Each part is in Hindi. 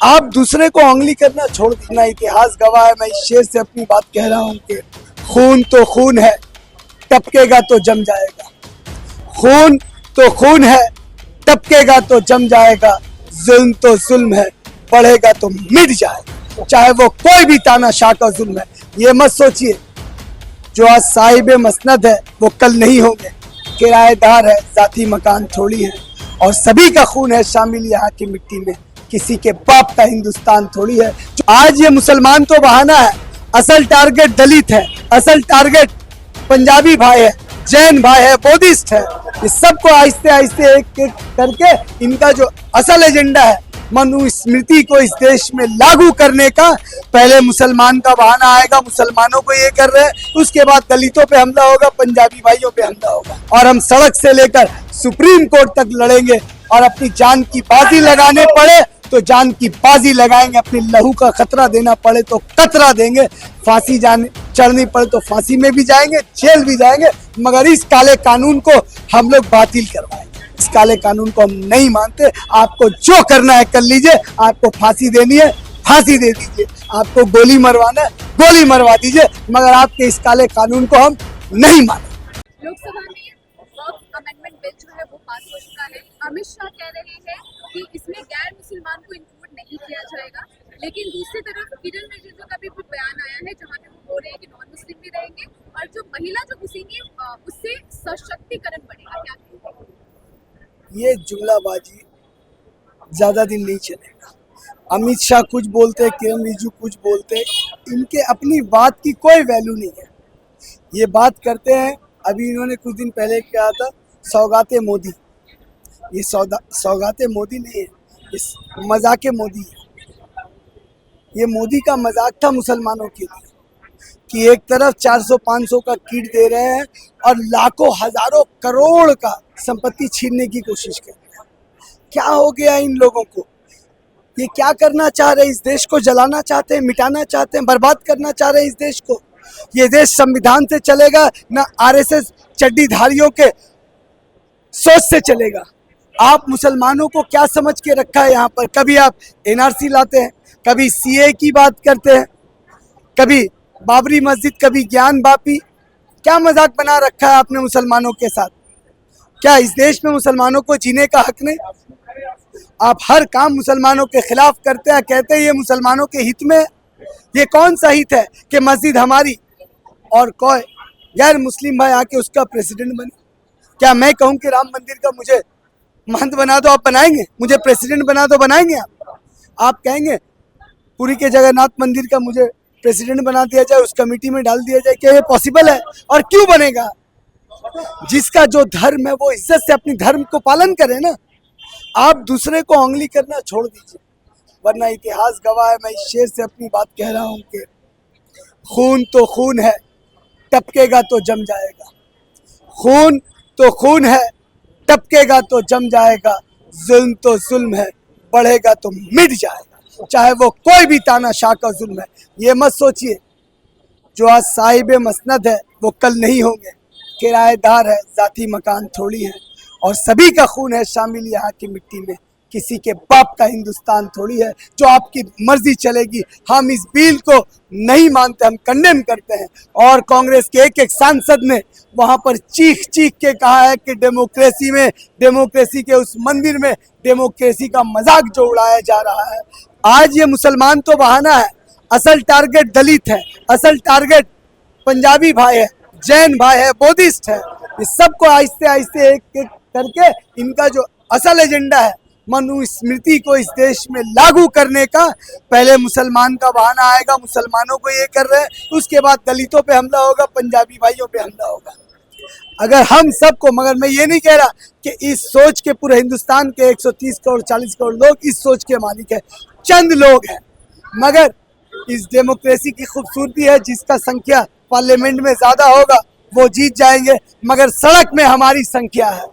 आप दूसरे को उंगली करना छोड़ देना। इतिहास गवाह है, मैं इस शेर से अपनी बात कह रहा हूँ कि खून तो खून है, टपकेगा तो जम जाएगा। खून तो खून है, टपकेगा तो जम जाएगा। जुल्म तो जुल्म है, बढ़ेगा तो मिट जाएगा। चाहे वो कोई भी तानाशाह का जुल्म है। ये मत सोचिए जो आज साहिब मसनद है वो कल नहीं होंगे। किराएदार है, जाती मकान थोड़ी है, और सभी का खून है शामिल यहाँ की मिट्टी में। किसी के बाप का हिंदुस्तान थोड़ी है। जो आज ये मुसलमान तो बहाना है, असल टारगेट दलित है, असल टारगेट पंजाबी भाई है, जैन भाई है, बौद्धिस्ट है। इस सबको आहिस्ते आहिस्ते एक एक करके इनका जो असल एजेंडा है मनुस्मृति को इस देश में लागू करने का, पहले मुसलमान का बहाना आएगा, मुसलमानों को ये कर रहे हैं, उसके बाद दलितों पे हमला होगा, पंजाबी भाइयों पे हमला होगा, और हम सड़क से लेकर सुप्रीम कोर्ट तक लड़ेंगे। और अपनी जान की बाजी लगाने पड़े तो जान की बाजी लगाएंगे, अपनी लहू का खतरा देना पड़े तो खतरा देंगे, फांसी जाने चढ़नी पड़े तो फांसी में भी जाएंगे, जेल भी जाएंगे, मगर इस काले कानून को हम लोग बातिल करवाएंगे। इस काले कानून को हम नहीं मानते। आपको जो करना है कर लीजिए, आपको फांसी देनी है फांसी दे दीजिए, आपको गोली मरवाना है गोली मरवा दीजिए, मगर आपके इस काले कानून को हम नहीं मानेंगे। लोकसभा में वक्फ अमेंडमेंट बिल जो है वो पास हो चुका है। अमित शाह कह रहे हैं कि इसमें गैर मुसलमान को इंक्लूड नहीं किया जाएगा, लेकिन दूसरी तरफ किरण रिजिजू का भी कुछ बयान आया है जहां पे वो बोल रहे हैं कि नॉन मुस्लिम भी रहेंगे और जो महिला जो घुसेंगी उससे सशक्तिकरण बढ़ेगा। क्या ये जुमलाबाजी ज्यादा दिन नहीं चलेगा। अमित शाह कुछ बोलते, किरण रिजिजू कुछ बोलते, इनके अपनी बात की कोई वैल्यू नहीं है। ये बात करते हैं, अभी इन्होंने कुछ दिन पहले कहा था सौगाते मोदी। ये सौगाते मोदी नहीं है, इस मजाक मोदी है। ये मोदी का मजाक था मुसलमानों के लिए कि एक तरफ 400-500 का किट दे रहे हैं और लाखों हजारों करोड़ का संपत्ति छीनने की कोशिश कर रहे हैं। क्या हो गया इन लोगों को? ये क्या करना चाह रहे हैं? इस देश को जलाना चाहते हैं, मिटाना चाहते हैं, बर्बाद करना चाह रहे हैं इस देश को। ये देश संविधान से चलेगा ना आरएसएस चड्डीधारियों के सोच से चलेगा। आप मुसलमानों को क्या समझ के रखा है यहाँ पर? कभी आप एनआरसी लाते हैं, कभी सीए की बात करते हैं, कभी बाबरी मस्जिद, कभी ज्ञान वापी। क्या मजाक बना रखा है आपने मुसलमानों के साथ? क्या इस देश में मुसलमानों को जीने का हक नहीं? आप हर काम मुसलमानों के खिलाफ करते हैं, कहते हैं ये मुसलमानों के हित में। ये कौन सा हित है कि मस्जिद हमारी और कोई गैर मुस्लिम भाई आके उसका प्रेसिडेंट बने? क्या मैं कहूँ कि राम मंदिर का मुझे महंत बना दो, आप बनाएंगे? मुझे प्रेसिडेंट बना दो, बनाएंगे आप कहेंगे पुरी के जगन्नाथ मंदिर का मुझे प्रेसिडेंट बना दिया जाए, उस कमेटी में डाल दिया जाए? क्या ये पॉसिबल है? और क्यों बनेगा? जिसका जो धर्म है वो इज्जत से अपनी धर्म को पालन करे ना। आप दूसरे को उंगली करना छोड़ दीजिए, वरना इतिहास गवाह है, मैं इस शेर से अपनी बात कह रहा हूँ कि खून तो खून है, टपकेगा तो जम जाएगा। खून तो खून है, टपकेगा तो जम जाएगा। जुल्म तो जुल्म है, बढ़ेगा तो मिट जाएगा। चाहे वो कोई भी तानाशाह का जुल्म है। ये मत सोचिए जो आज साहिब मसनद है वो कल नहीं होंगे। किराएदार है, जाती मकान थोड़ी है, और सभी का खून है शामिल यहाँ की मिट्टी में। किसी के बाप का हिंदुस्तान थोड़ी है जो आपकी मर्जी चलेगी। हम इस बिल को नहीं मानते, हम कंडेम करते हैं। और कांग्रेस के एक एक सांसद ने वहां पर चीख चीख के कहा है कि डेमोक्रेसी में, डेमोक्रेसी के उस मंदिर में डेमोक्रेसी का मजाक जो उड़ाया जा रहा है। आज ये मुसलमान तो बहाना है, असल टारगेट दलित है, असल टारगेट पंजाबी भाई है, जैन भाई है, बौद्धिस्ट है। इस सबको आहिस्ते आहिस्ते एक एक करके इनका जो असल एजेंडा है मनुस्मृति को इस देश में लागू करने का, पहले मुसलमान का बहाना आएगा, मुसलमानों को ये कर रहे हैं, उसके बाद दलितों पे हमला होगा, पंजाबी भाइयों पे हमला होगा। अगर हम सबको, मगर मैं ये नहीं कह रहा कि इस सोच के पूरे हिंदुस्तान के 130 करोड़ 40 करोड़ लोग इस सोच के मालिक है, चंद लोग हैं। मगर इस डेमोक्रेसी की खूबसूरती है, जिसका संख्या पार्लियामेंट में ज्यादा होगा वो जीत जाएंगे, मगर सड़क में हमारी संख्या है।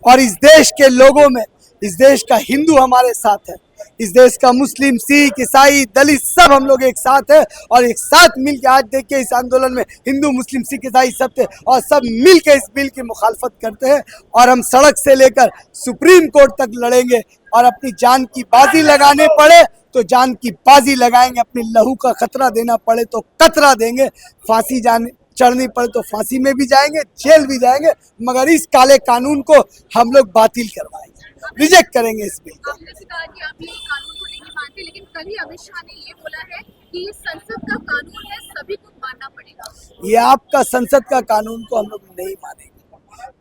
और इस देश के लोगों में, इस देश का हिंदू हमारे साथ है, इस देश का मुस्लिम, सिख, ईसाई, दलित सब हम लोग एक साथ है। और एक साथ मिलकर आज देखिए इस आंदोलन में हिंदू, मुस्लिम, सिख, ईसाई सब थे, और सब मिलकर इस बिल की मुखालफत करते हैं। और हम सड़क से लेकर सुप्रीम कोर्ट तक लड़ेंगे, और अपनी जान की बाजी लगाने पड़े तो जान की बाजी लगाएंगे, अपने लहू का खतरा देना पड़े तो कतरा देंगे, फांसी जाने चढ़नी पड़े तो फांसी में भी जाएंगे, जेल भी जाएंगे, मगर इस काले कानून को हम लोग बातिल करवाएंगे, रिजेक्ट करेंगे इस बिल को। आपने जैसे कहा कि आप ये कानून को नहीं मानते, लेकिन कल ही अमित शाह ने ये बोला है कि ये संसद का कानून है, सभी को मानना पड़ेगा। ये आपका संसद का कानून को हम लोग नहीं मानेंगे।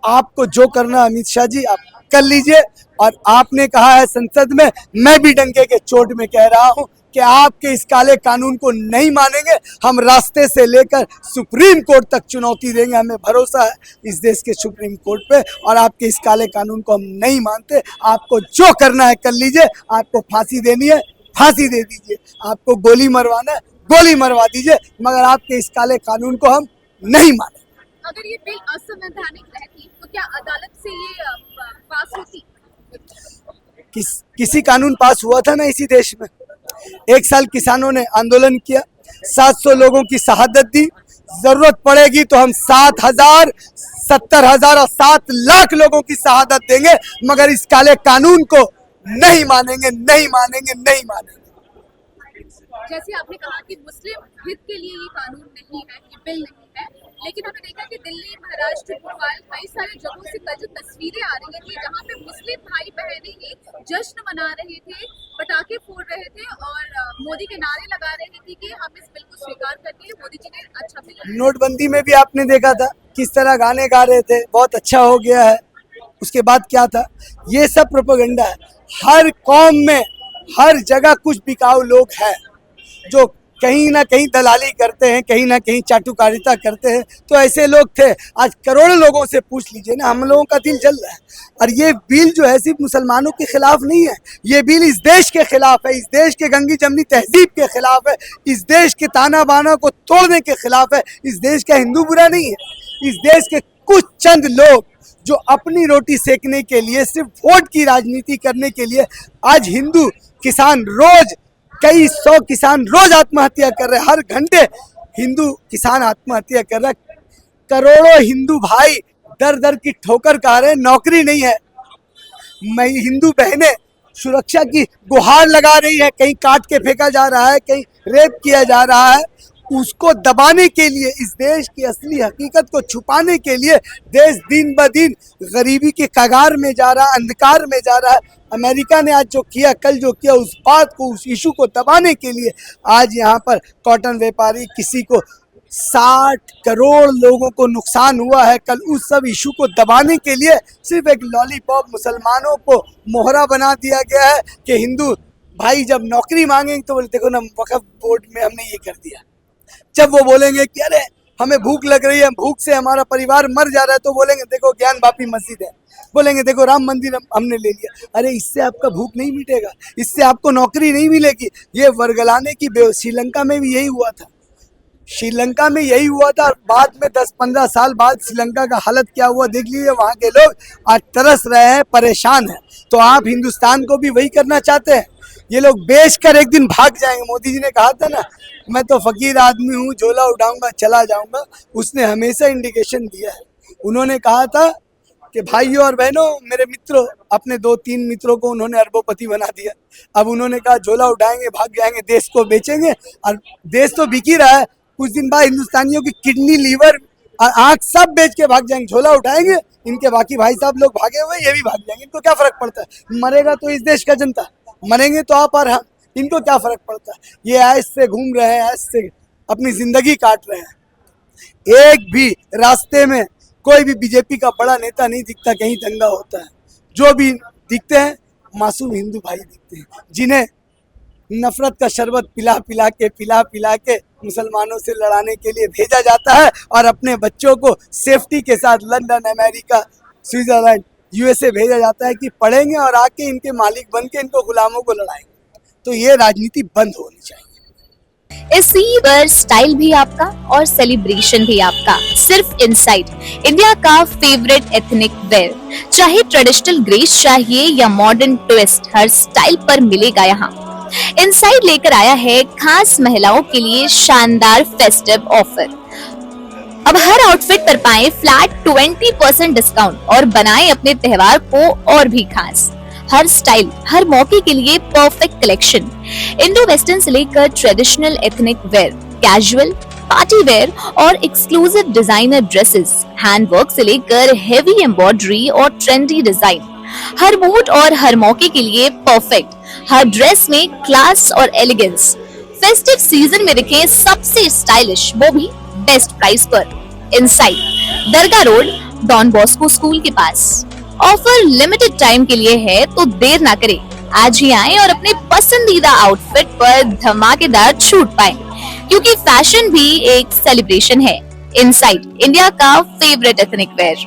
आपको जो करना अमित शाह जी आप कर लीजिए, और आपने कहा है संसद में, मैं भी डंके के चोट में कह रहा हूं कि आपके इस काले कानून को नहीं मानेंगे। हम रास्ते से लेकर सुप्रीम कोर्ट तक चुनौती देंगे, हमें भरोसा है इस देश के सुप्रीम कोर्ट पे, और आपके इस काले कानून को हम नहीं मानते। आपको जो करना है कर लीजिए, आपको फांसी देनी है फांसी दे दीजिए, आपको गोली मरवाना है गोली मरवा दीजिए, मगर आपके इस काले कानून को हम नहीं मानेंगे। अगर ये बिल असंवैधानिक रहती तो क्या अदालत से ये पास होती? किसी कानून पास हुआ था ना इसी देश में? एक साल किसानों ने आंदोलन किया, 700 लोगों की शहादत दी, जरूरत पड़ेगी तो हम 7,000, 70,000 और 7 लाख लोगों की शहादत देंगे, मगर इस काले कानून को नहीं मानेंगे, नहीं मानेंगे, नहीं मानेंगे। जैसे आपने कहा कि मुस्लिम हित के लिए ये कानून नहीं है, ये बिल नहीं है, लेकिन हमने देखा कि दिल्ली, महाराष्ट्र, भोपाल, कई सारे जगहों से कल जो तस्वीरें आ रही थी जहाँ पे मुस्लिम भाई बहनें ही जश्न मना रहे थे, पटाखे फोड़ रहे थे और मोदी के नारे लगा रहे थे कि हम इस बिल को स्वीकार करते हैं, मोदी जी ने अच्छा बिल लाया। नोटबंदी में भी आपने देखा था किस तरह गाने गा रहे थे, बहुत अच्छा हो गया है, उसके बाद क्या था? ये सब प्रोपेगेंडा है। हर कौम में हर जगह कुछ बिकाऊ लोग हैं जो कहीं ना कहीं दलाली करते हैं, कहीं ना कहीं चाटुकारिता करते हैं, तो ऐसे लोग थे। आज करोड़ों लोगों से पूछ लीजिए ना, हम लोगों का दिल जल रहा है। और ये बिल जो है सिर्फ मुसलमानों के खिलाफ नहीं है, ये बिल इस देश के खिलाफ है, इस देश के गंगी जमनी तहजीब के खिलाफ है, इस देश के ताना बाना को तोड़ने के खिलाफ है। इस देश का हिंदू बुरा नहीं है, इस देश के कुछ चंद लोग जो अपनी रोटी सेकने के लिए, सिर्फ वोट की राजनीति करने के लिए, आज हिंदू किसान रोज, कई 100 किसान रोज आत्महत्या कर रहे हैं, हर घंटे हिंदू किसान आत्महत्या कर रहा है। करोड़ों हिंदू भाई दर दर की ठोकर खा रहे हैं, नौकरी नहीं है। मैं हिंदू बहनें सुरक्षा की गुहार लगा रही है, कहीं काट के फेंका जा रहा है, कहीं रेप किया जा रहा है। उसको दबाने के लिए, इस देश की असली हकीकत को छुपाने के लिए देश दिन ब दिन गरीबी के कगार में जा रहा है, अंधकार में जा रहा है। अमेरिका ने आज जो किया, कल जो किया, उस बात को, उस इशू को दबाने के लिए आज यहाँ पर कॉटन व्यापारी, किसी को 60 करोड़ लोगों को नुकसान हुआ है, कल उस सब इशू को दबाने के लिए सिर्फ एक लॉलीपॉप मुसलमानों को मोहरा बना दिया गया है कि हिंदू भाई जब नौकरी मांगेंगे तो बोले देखो ना वक्फ बोर्ड में हमने ये कर दिया। जब वो बोलेंगे कि अरे हमें भूख लग रही है, भूख से हमारा परिवार मर जा रहा है, तो बोलेंगे देखो ज्ञान बापी मस्जिद है, बोलेंगे देखो राम मंदिर हमने ले लिया। अरे इससे आपका भूख नहीं मिटेगा, इससे आपको नौकरी नहीं मिलेगी। ये वर्गलाने की श्रीलंका में भी यही हुआ था, श्रीलंका में यही हुआ था। बाद में 10-15 साल बाद श्रीलंका का हालत क्या हुआ देख लीजिए। वहाँ के लोग आज तरस रहे हैं, परेशान हैं। तो आप हिंदुस्तान को भी वही करना चाहते हैं? ये लोग बेच कर एक दिन भाग जाएंगे। मोदी जी ने कहा था ना, मैं तो फकीर आदमी हूँ, झोला उठाऊंगा चला जाऊंगा। उसने हमेशा इंडिकेशन दिया है। उन्होंने कहा था कि भाइयों और बहनों, मेरे मित्रों, अपने 2-3 मित्रों को उन्होंने अरबोपति बना दिया। अब उन्होंने कहा झोला उठाएंगे, भाग जाएंगे, देश को बेचेंगे। और देश तो बिक ही रहा है। कुछ दिन बाद हिंदुस्तानियों की किडनी, लीवर और आँख सब बेच के भाग जाएंगे। झोला उठाएंगे, इनके बाकी भाई साहब लोग भागे हुए, ये भी भाग जाएंगे। इनको क्या फर्क पड़ता है? मरेगा तो इस देश का जनता, मरेंगे तो आप और हम, इनको क्या फर्क पड़ता है? ये ऐश से घूम रहे हैं, ऐश से अपनी जिंदगी काट रहे हैं। एक भी रास्ते में कोई भी बीजेपी का बड़ा नेता नहीं दिखता, कहीं दंगा होता है। जो भी दिखते हैं मासूम हिंदू भाई दिखते हैं, जिन्हें नफरत का शरबत पिला पिला के मुसलमानों से लड़ाने के लिए भेजा जाता है, और अपने बच्चों को सेफ्टी के साथ लंदन, अमेरिका, स्विट्जरलैंड, यूएसए भेजा जाता है कि पढ़ेंगे और आके इनके मालिक बन के इनको गुलामों को लड़ाएंगे। तो ये राजनीति बंद होनी चाहिए। इसी पर स्टाइल भी आपका और सेलिब्रेशन भी आपका। सिर्फ इनसाइड, इंडिया का फेवरेट एथनिक वेयर, चाहे ट्रेडिशनल ग्रेस चाहिए या मॉडर्न ट्विस्ट, हर स्टाइल पर मिलेगा यहाँ। इनसाइड लेकर आया है खास महिलाओं के लिए शानदार फेस्टिव ऑफर। अब हर आउटफिट पर पाएं फ्लैट 20% डिस्काउंट और बनाएं अपने त्योहार को और भी खास। हर स्टाइल, हर मौके के लिए परफेक्ट कलेक्शन। इंडो वेस्टर्न से लेकर traditional ethnic wear, casual, party wear और एक्सक्लूसिव डिजाइनर ड्रेसेस, हैंडवर्क से लेकर हेवी एम्ब्रॉयडरी और ट्रेंडी डिजाइन, हर मूड और हर मौके के लिए परफेक्ट। हर ड्रेस में क्लास और एलिगेंस। फेस्टिव सीजन में दिखे सबसे स्टाइलिश, वो भी बेस्ट प्राइस पर। इनसाइड दरगाह रोड, डॉन बॉस्को स्कूल के पास। ऑफर लिमिटेड टाइम के लिए है, तो देर ना करें, आज ही आएं और अपने पसंदीदा आउटफिट पर धमाकेदार छूट पाएं, क्योंकि फैशन भी एक सेलिब्रेशन है। इनसाइड, इंडिया का फेवरेट एथनिक वेयर।